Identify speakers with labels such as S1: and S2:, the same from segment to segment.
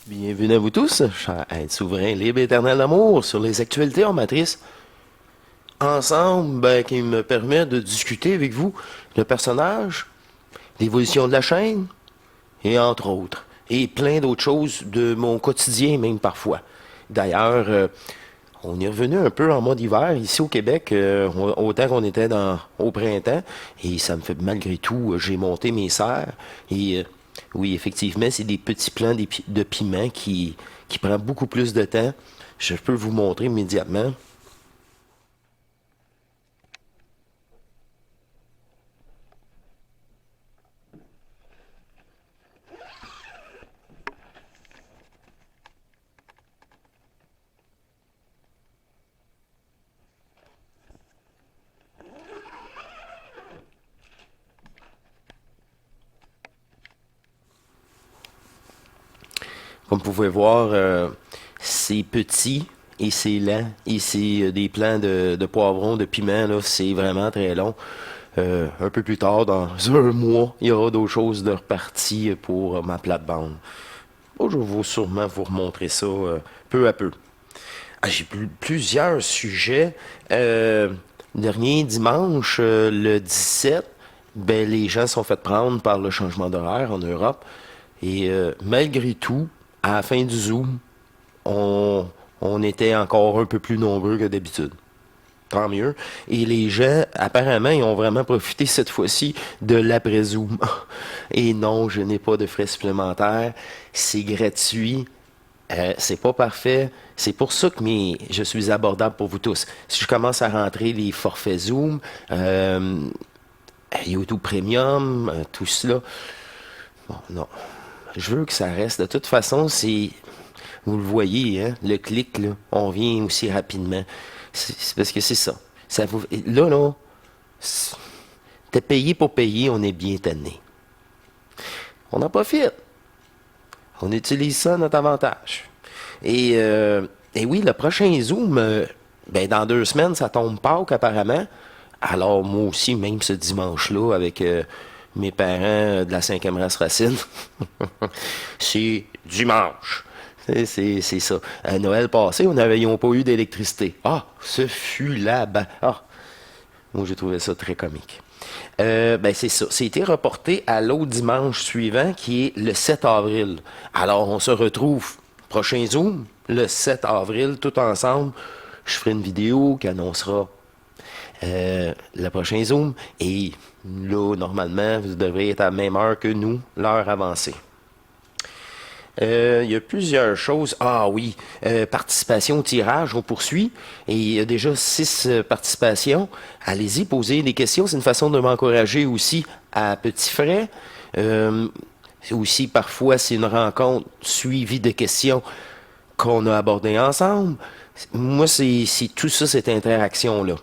S1: Bienvenue à vous tous, cher être souverain, libre, éternel amour, sur les actualités en matrice. Ensemble, qui me permet de discuter avec vous le personnage, l'évolution de la chaîne, et entre autres, et plein d'autres choses de mon quotidien même parfois. D'ailleurs, on est revenu un peu en mode hiver ici au Québec, autant qu'on était au printemps, et ça me fait malgré tout, j'ai monté mes serres, et oui, effectivement, c'est des petits plants de piment qui prend beaucoup plus de temps. Je peux vous montrer immédiatement. Comme vous pouvez voir, c'est petit et c'est lent. Et c'est des plants de poivrons, de piment, là, c'est vraiment très long. Un peu plus tard, dans un mois, il y aura d'autres choses de repartie pour ma plate-bande. Bon, je vais sûrement vous remontrer ça peu à peu. Ah, j'ai plusieurs sujets. Dernier dimanche, le 17, ben, les gens sont fait prendre par le changement d'horaire en Europe. Et malgré tout, à la fin du Zoom, on, on était encore un peu plus nombreux que d'habitude. Tant mieux. Et les gens, apparemment, ils ont vraiment profité cette fois-ci de l'après-Zoom. Et non, je n'ai pas de frais supplémentaires. C'est gratuit. C'est pas parfait. C'est pour ça que je suis abordable pour vous tous. Si je commence à rentrer les forfaits Zoom, YouTube Premium, tout cela, bon, non. Je veux que ça reste. De toute façon, vous le voyez, hein, le clic, là, on vient aussi rapidement. C'est parce que c'est ça. Là, t'es payé pour payer, on est bien tanné. On en profite. On utilise ça à notre avantage. Et oui, le prochain Zoom, ben, dans 2 semaines, ça tombe Pâques apparemment. Alors, moi aussi, même ce dimanche-là, avec mes parents de la cinquième race racine, c'est dimanche. C'est ça. À Noël passé, on n'avions pas eu d'électricité. Ah, ce fut là-bas. Ah, moi, j'ai trouvé ça très comique. Ben c'est ça. C'était reporté à l'autre dimanche suivant, qui est le 7 avril. Alors, on se retrouve, prochain Zoom, le 7 avril, tout ensemble. Je ferai une vidéo qui annoncera le prochain Zoom. Et là, normalement, vous devrez être à la même heure que nous, l'heure avancée. Il y a plusieurs choses. Ah oui, participation au tirage, on poursuit. Et il y a déjà 6 participations. Allez-y, posez des questions. C'est une façon de m'encourager aussi à petits frais. Aussi, parfois, c'est une rencontre suivie de questions qu'on a abordées ensemble. Moi, c'est tout ça, cette interaction-là.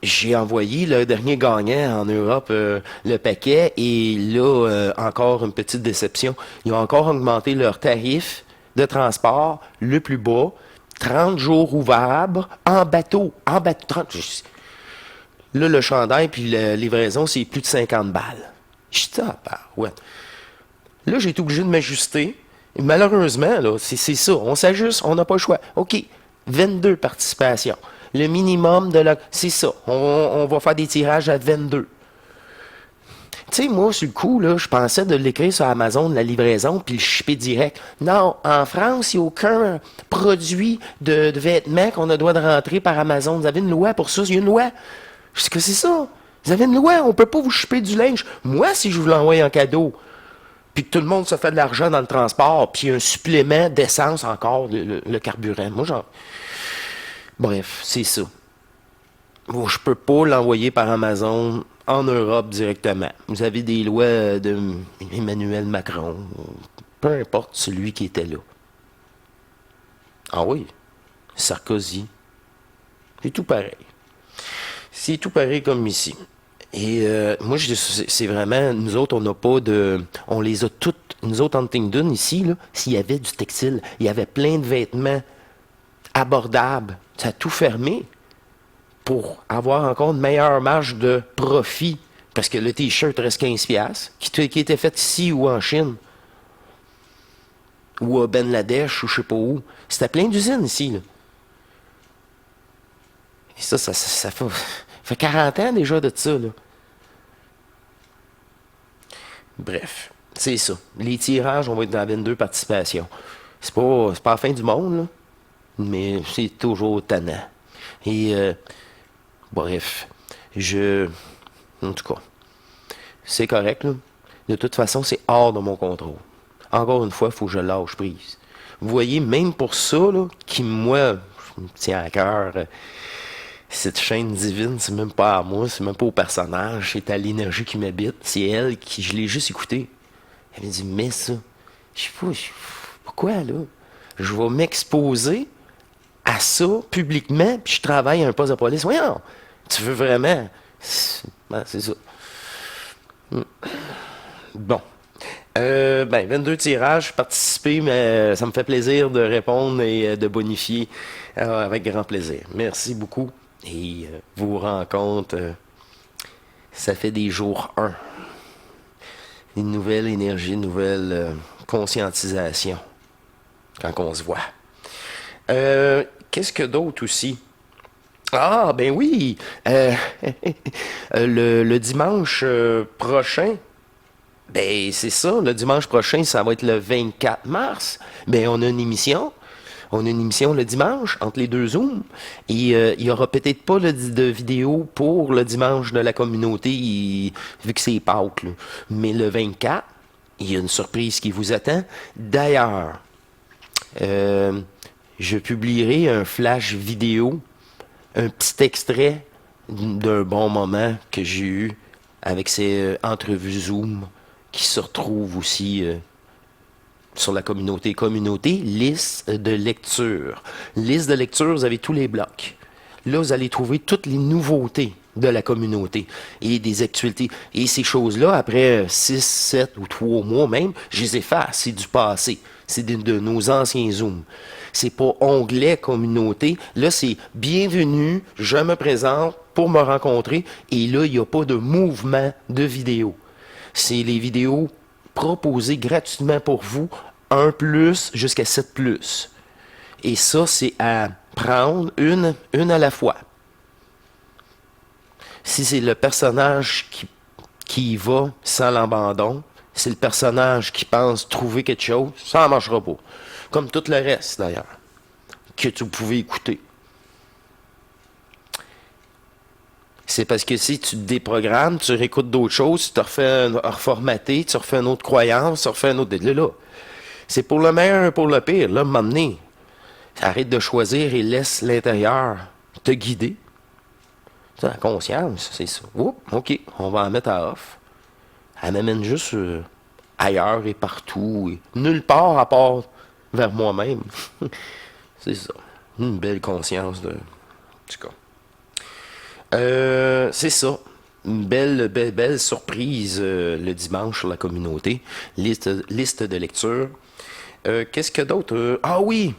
S1: J'ai envoyé le dernier gagnant en Europe le paquet et là, encore une petite déception. Ils ont encore augmenté leur tarif de transport le plus bas, 30 jours ouvrables, en bateau. En bateau. Là, le chandail puis la livraison, c'est plus de 50 balles. Je dis, ah, bah, ouais. Là, j'ai été obligé de m'ajuster. Et malheureusement, là, c'est ça. On s'ajuste, on n'a pas le choix. OK, 22 participations. Le minimum de la... C'est ça. On va faire des tirages à 22. Tu sais, moi, sur le coup, là, je pensais de l'écrire sur Amazon, la livraison, puis le shipper direct. Non, en France, il n'y a aucun produit de vêtements qu'on a droit de rentrer par Amazon. Vous avez une loi pour ça? Il y a une loi. Je dis que c'est ça. Vous avez une loi, on ne peut pas vous shipper du linge. Moi, si je vous l'envoie en cadeau, puis que tout le monde se fait de l'argent dans le transport, puis un supplément d'essence encore, le carburant. Moi, genre... Bref, c'est ça. Bon, je peux pas l'envoyer par Amazon en Europe directement. Vous avez des lois de Emmanuel Macron, peu importe celui qui était là. Ah oui, Sarkozy. C'est tout pareil. C'est tout pareil comme ici. Et moi, c'est vraiment, nous autres, on n'a pas de... On les a toutes, nous autres, en Huntingdon, ici, là, s'il y avait du textile, il y avait plein de vêtements abordables. Ça a tout fermé pour avoir encore une meilleure marge de profit. Parce que le T-shirt reste 15$, qui était fait ici ou en Chine. ou à Bangladesh, ou je sais pas où. C'était plein d'usines ici, là. Et ça fait 40 ans déjà de ça, là. Bref, c'est ça. Les tirages, on va être dans 22 participations. C'est pas la fin du monde, là, mais c'est toujours tannant. Et, bref, je... En tout cas, c'est correct, là. De toute façon, c'est hors de mon contrôle. Encore une fois, il faut que je lâche prise. Vous voyez, même pour ça, là, qui, moi, me tient à cœur, cette chaîne divine, c'est même pas à moi, c'est même pas au personnage, c'est à l'énergie qui m'habite. C'est elle qui, je l'ai juste écouté. Elle m'a dit, mais ça, je sais pas, pourquoi, là? Je vais m'exposer à ça publiquement, puis je travaille à un poste de police. Voyons, tu veux vraiment? C'est ça. Bon. 22 tirages, participer, mais ça me fait plaisir de répondre et de bonifier avec grand plaisir. Merci beaucoup. Et vos rencontres, ça fait des jours 1. Une nouvelle énergie, une nouvelle conscientisation quand on se voit. Qu'est-ce que d'autre aussi? Ah, ben oui! Le dimanche prochain, ben c'est ça, le dimanche prochain, ça va être le 24 mars. Ben on a une émission. On a une émission le dimanche, entre les deux Zooms. Et il n'y aura peut-être pas de vidéo pour le dimanche de la communauté, vu que c'est Pâques, là. Mais le 24, il y a une surprise qui vous attend. D'ailleurs, je publierai un flash vidéo, un petit extrait d'un bon moment que j'ai eu avec ces entrevues Zoom qui se retrouvent aussi sur la communauté. Communauté, liste de lecture. Liste de lecture, vous avez tous les blocs. Là, vous allez trouver toutes les nouveautés de la communauté et des actualités. Et ces choses-là, après 6, 7 ou 3 mois même, je les efface. C'est du passé. C'est de nos anciens Zooms. C'est pas onglet communauté. Là, c'est bienvenue, je me présente pour me rencontrer. Et là, il n'y a pas de mouvement de vidéo. C'est les vidéos proposées gratuitement pour vous, 1 plus jusqu'à 7 plus. Et ça, c'est à prendre une à la fois. Si c'est le personnage qui y va sans l'abandon, c'est le personnage qui pense trouver quelque chose, ça ne marchera pas. Comme tout le reste, d'ailleurs, que tu pouvais écouter. C'est parce que si tu te déprogrammes, tu réécoutes d'autres choses, tu te refais reformater, tu refais une autre croyance, tu refais un autre... Là, c'est pour le meilleur et pour le pire. Là, m'amener. Arrête de choisir et laisse l'intérieur te guider. C'est la conscience, c'est ça. Oups, OK, on va en mettre à off. Elle m'amène juste ailleurs et partout. Et nulle part à part vers moi-même. C'est ça. Une belle conscience de... En tout cas. C'est ça. Une belle surprise le dimanche sur la communauté. Liste de lecture. Qu'est-ce que d'autre? Ah oui!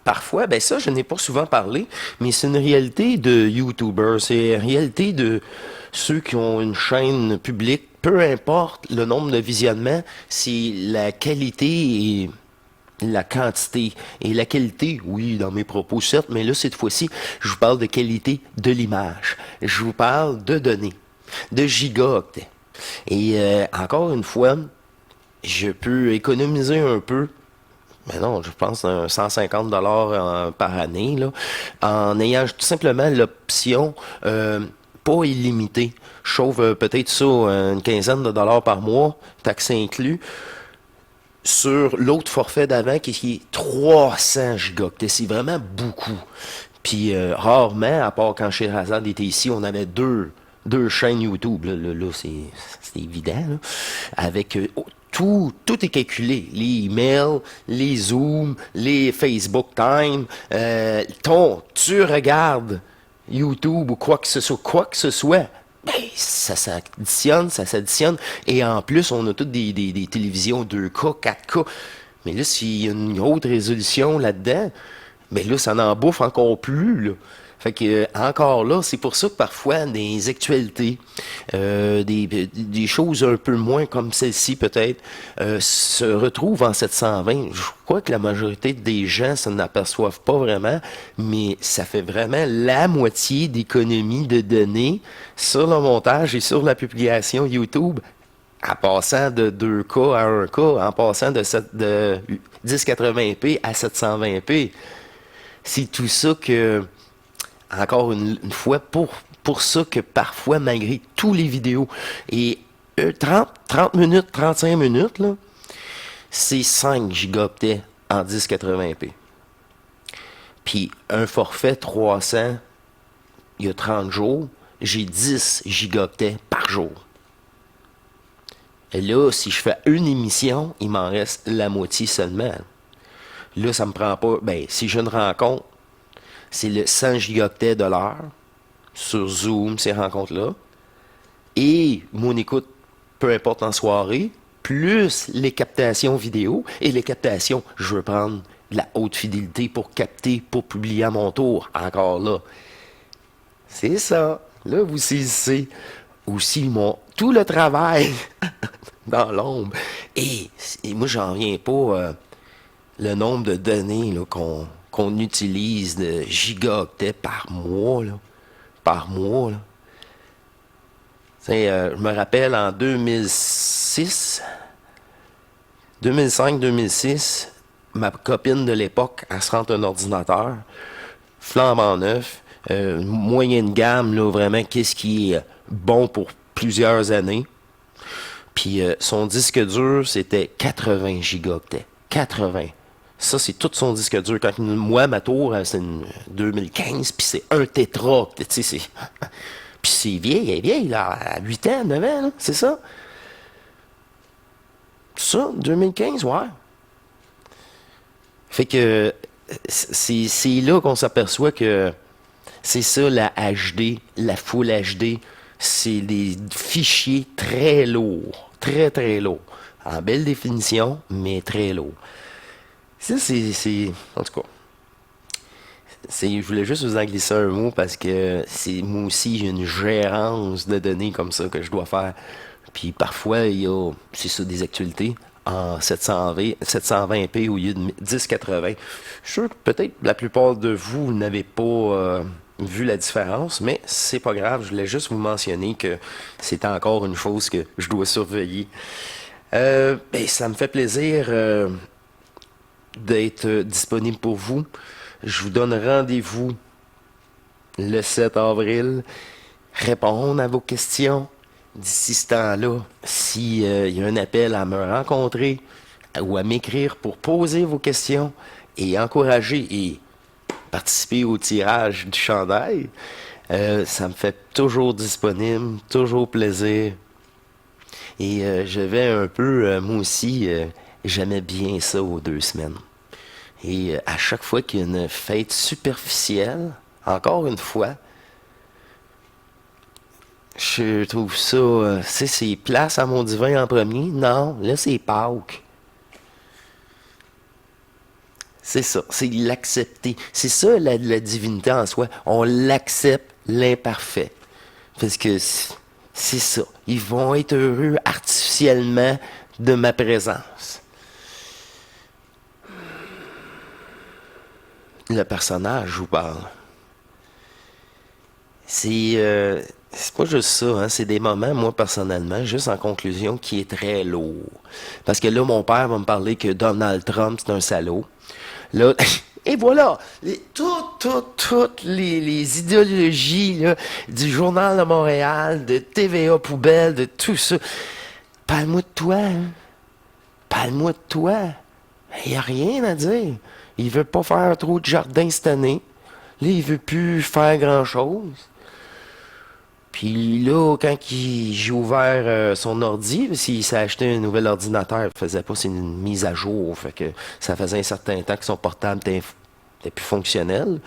S1: Parfois, ben ça, je n'ai pas souvent parlé, mais c'est une réalité de YouTubers. C'est une réalité de ceux qui ont une chaîne publique. Peu importe le nombre de visionnements, c'est la qualité et la quantité. Et la qualité, oui, dans mes propos, certes, mais là, cette fois-ci, je vous parle de qualité de l'image. Je vous parle de données, de gigaoctets. Et encore une fois, je peux économiser un peu. Mais non, je pense un 150 par année, là, en ayant tout simplement l'option pas illimitée. Je sauve peut-être ça une quinzaine de dollars par mois, taxes inclus, sur l'autre forfait d'avant qui est 300 gigaoctets. C'est vraiment beaucoup. Puis rarement, à part quand Sherazade était ici, on avait deux chaînes YouTube. Là, c'est évident. Là, avec tout est calculé. Les emails, les Zooms, les Facebook Time. Tu regardes YouTube ou quoi que ce soit, ben, ça s'additionne. Et en plus, on a toutes des télévisions 2K, 4K. Mais là, s'il y a une haute résolution là-dedans, ben là, ça en bouffe encore plus, là. Fait que, encore là, c'est pour ça que parfois, des actualités, des choses un peu moins comme celle-ci peut-être, se retrouvent en 720. Je crois que la majorité des gens s'en aperçoivent pas vraiment, mais ça fait vraiment la moitié d'économie de données sur le montage et sur la publication YouTube, en passant de 2K à 1K, en passant de 1080p à 720p. C'est tout ça que, encore une fois, pour ça que parfois, malgré tous les vidéos, et 30 minutes, 35 minutes, là, c'est 5 gigaoctets en 1080p. Puis un forfait 300, il y a 30 jours, j'ai 10 gigaoctets par jour. Et là, si je fais une émission, il m'en reste la moitié seulement. Là, ça me prend pas... Ben, si je ne rencontre, c'est le 100 gigaoctets de l'heure sur Zoom, ces rencontres-là. Et mon écoute, peu importe en soirée, plus les captations vidéo. Et les captations, je veux prendre de la haute fidélité pour capter, pour publier à mon tour. Encore là. C'est ça. Là, vous saisissez aussi tout le travail dans l'ombre. Et moi, j'en reviens pas le nombre de données là, qu'on utilise de gigaoctets par mois. Là. Par mois. Là. Je me rappelle en 2005-2006, ma copine de l'époque, elle se rentre un ordinateur, flambant neuf, moyenne gamme, là, vraiment, qu'est-ce qui est bon pour plusieurs années. Puis son disque dur, c'était 80 gigaoctets. 80. Ça, c'est tout son disque dur. Quand moi, ma tour, c'est une 2015, puis c'est 1 tétra. Tu sais, c'est... Puis c'est vieille, elle est vieille, là, à 8 ans, 9 ans, là, c'est ça. Ça, 2015, ouais. Fait que c'est là qu'on s'aperçoit que c'est ça la HD, la Full HD. C'est des fichiers très lourds, très très lourds. En belle définition, mais très lourds. Ça, en tout cas, je voulais juste vous en glisser un mot parce que moi aussi, j'ai une gérance de données comme ça que je dois faire. Puis parfois, il y a, c'est ça, des actualités en 720p au lieu de 1080. Je suis sûr que peut-être la plupart de vous n'avez pas vu la différence, mais c'est pas grave. Je voulais juste vous mentionner que c'est encore une chose que je dois surveiller. Ben, ça me fait plaisir d'être disponible pour vous. Je vous donne rendez-vous le 7 avril. Répondre à vos questions. D'ici ce temps-là, s'il y a un appel à me rencontrer ou à m'écrire pour poser vos questions et encourager et participer au tirage du chandail, ça me fait toujours disponible, toujours plaisir. Et je vais un peu, moi aussi, j'aimais bien ça aux 2 semaines. Et à chaque fois qu'il y a une fête superficielle, encore une fois, je trouve ça, c'est place à mon divin en premier. Non, là c'est Pâques. C'est ça, c'est l'accepter. C'est ça la divinité en soi. On l'accepte l'imparfait. Parce que c'est ça. Ils vont être heureux artificiellement de ma présence. Le personnage, je vous parle. C'est pas juste ça, hein, c'est des moments, moi, personnellement, juste en conclusion, qui est très lourd. Parce que là, mon père va me parler que Donald Trump, c'est un salaud. Là, et voilà, toutes les idéologies là, du Journal de Montréal, de TVA Poubelle, de tout ça. Parle-moi de toi, hein. Parle-moi de toi. Il n'y a rien à dire. Il veut pas faire trop de jardin cette année. Là, il veut plus faire grand-chose. Puis là, quand j'ai ouvert son ordi, s'il s'est acheté un nouvel ordinateur, il faisait pas une mise à jour. Fait que ça faisait un certain temps que son portable était plus fonctionnel.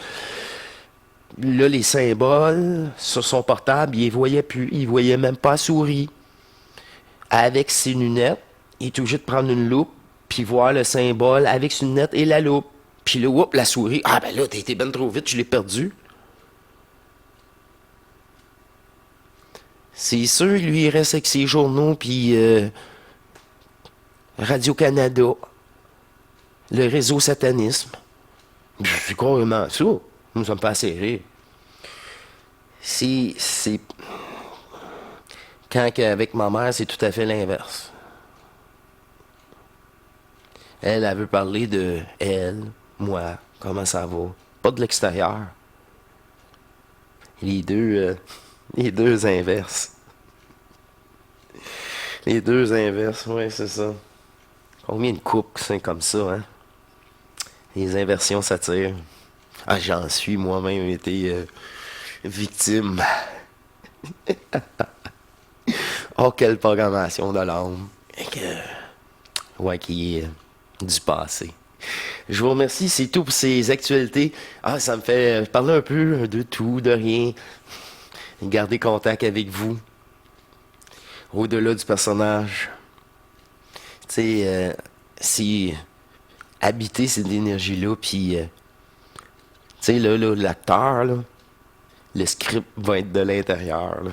S1: Là, les symboles sur son portable, il les voyait plus. Il voyait même pas la souris. Avec ses lunettes, il est obligé de prendre une loupe, puis voir le symbole avec ses lunettes et la loupe. Puis là, oups, la souris. Ah ben là, t'as été ben trop vite, je l'ai perdu. C'est sûr, lui, il reste avec ses journaux, puis Radio-Canada, le réseau satanisme. C'est carrément ça. Nous sommes pas assez rire. C'est... Quand avec ma mère, c'est tout à fait l'inverse. Elle veut parler de elle, moi, comment ça va. Pas de l'extérieur. Les deux, les deux inverses. Les deux inverses, ouais, c'est ça. Combien de couples c'est comme ça, hein? Les inversions s'attirent. Ah, j'en suis moi-même été victime. Oh, quelle programmation de l'âme. Et que, ouais, qui est du passé. Je vous remercie, c'est tout pour ces actualités. Ah, ça me fait parler un peu de tout, de rien. Garder contact avec vous. Au-delà du personnage. Tu sais, si habiter cette énergie-là, puis, tu sais, là, l'acteur, là, le script va être de l'intérieur, là.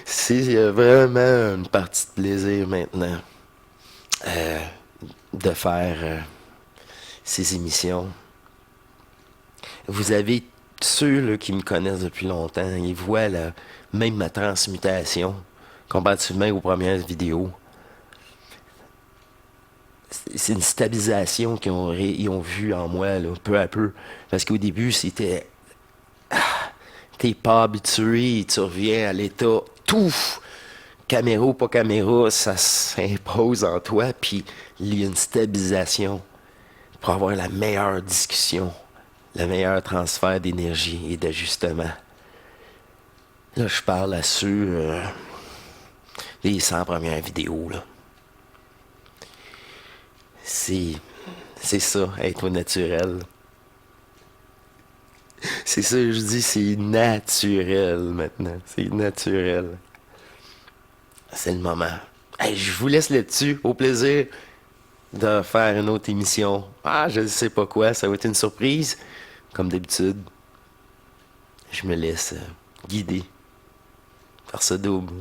S1: C'est vraiment une partie de plaisir maintenant euh, de faire ces émissions. Vous avez ceux là, qui me connaissent depuis longtemps, ils voient là, même ma transmutation comparativement aux premières vidéos. C'est une stabilisation ils ont vu en moi là, peu à peu. Parce qu'au début, c'était t'es pas habitué, tu reviens à l'état tout. Caméra ou pas caméra, ça s'impose en toi, puis il y a une stabilisation pour avoir la meilleure discussion, le meilleur transfert d'énergie et d'ajustement. Là, je parle à ceux, les 100 premières vidéos, là. C'est, c'est ça, être au naturel. C'est ça, je dis, c'est naturel maintenant. C'est naturel. C'est le moment. Hey, je vous laisse là-dessus. Au plaisir de faire une autre émission. Ah, je ne sais pas quoi. Ça va être une surprise. Comme d'habitude. Je me laisse guider par ce double.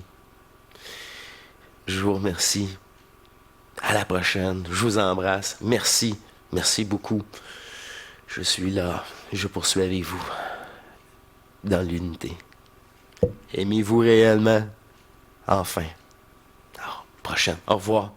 S1: Je vous remercie. À la prochaine. Je vous embrasse. Merci. Merci beaucoup. Je suis là. Je poursuis avec vous. Dans l'unité. Aimez-vous réellement? Enfin. Alors, prochaine. Au revoir.